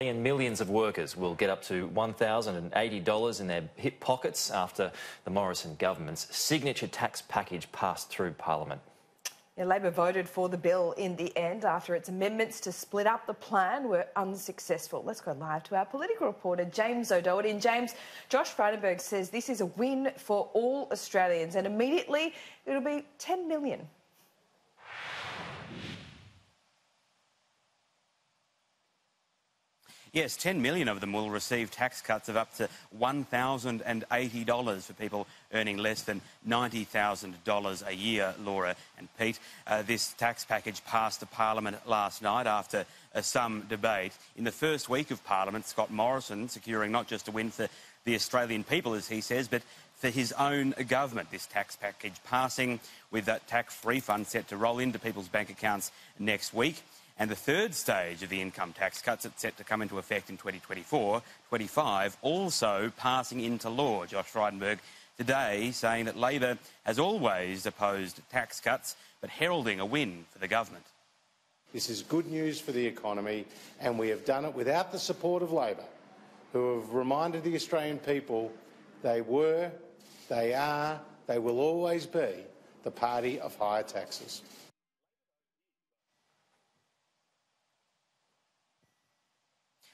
And millions of workers will get up to $1,080 in their hip pockets after the Morrison government's signature tax package passed through Parliament. Yeah, Labor voted for the bill in the end after its amendments to split up the plan were unsuccessful. Let's go live to our political reporter, James O'Doherty. And James, Josh Frydenberg says this is a win for all Australians and immediately it'll be 10 million. Yes, 10 million of them will receive tax cuts of up to $1,080 for people earning less than $90,000 a year, Laura and Pete. This tax package passed the Parliament last night after some debate. In the first week of Parliament, Scott Morrison securing not just a win for the Australian people, as he says, but for his own government. This tax package passing with that tax refund set to roll into people's bank accounts next week. And the third stage of the income tax cuts that's set to come into effect in 2024-25 also passing into law. Josh Frydenberg today saying that Labor has always opposed tax cuts, but heralding a win for the government. This is good news for the economy, and we have done it without the support of Labor, who have reminded the Australian people they were, they are, they will always be the party of higher taxes.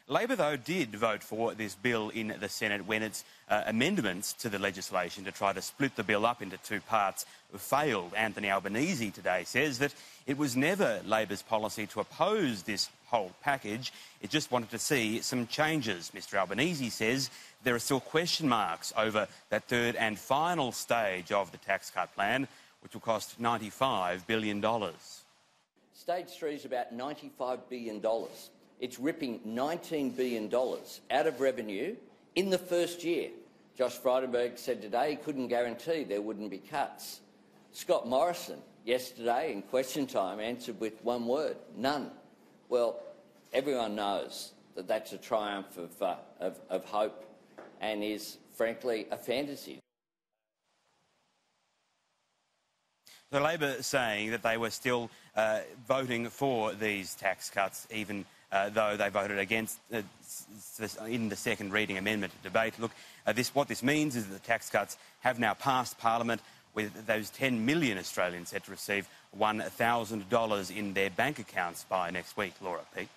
Labor, though, did vote for this bill in the Senate when its amendments to the legislation to try to split the bill up into two parts failed. Anthony Albanese today says that it was never Labor's policy to oppose this whole package. It just wanted to see some changes. Mr Albanese says there are still question marks over that third and final stage of the tax cut plan, which will cost $95 billion. Stage 3 is about $95 billion. It's ripping $19 billion out of revenue in the first year. Josh Frydenberg said today he couldn't guarantee there wouldn't be cuts. Scott Morrison yesterday in question time answered with one word: none. Well, everyone knows that that's a triumph of hope and is, frankly, a fantasy. The Labor saying that they were still voting for these tax cuts, even though they voted against in the second reading amendment debate. Look, what this means is that the tax cuts have now passed Parliament, with those 10 million Australians set to receive $1,000 in their bank accounts by next week. Laura, Pete.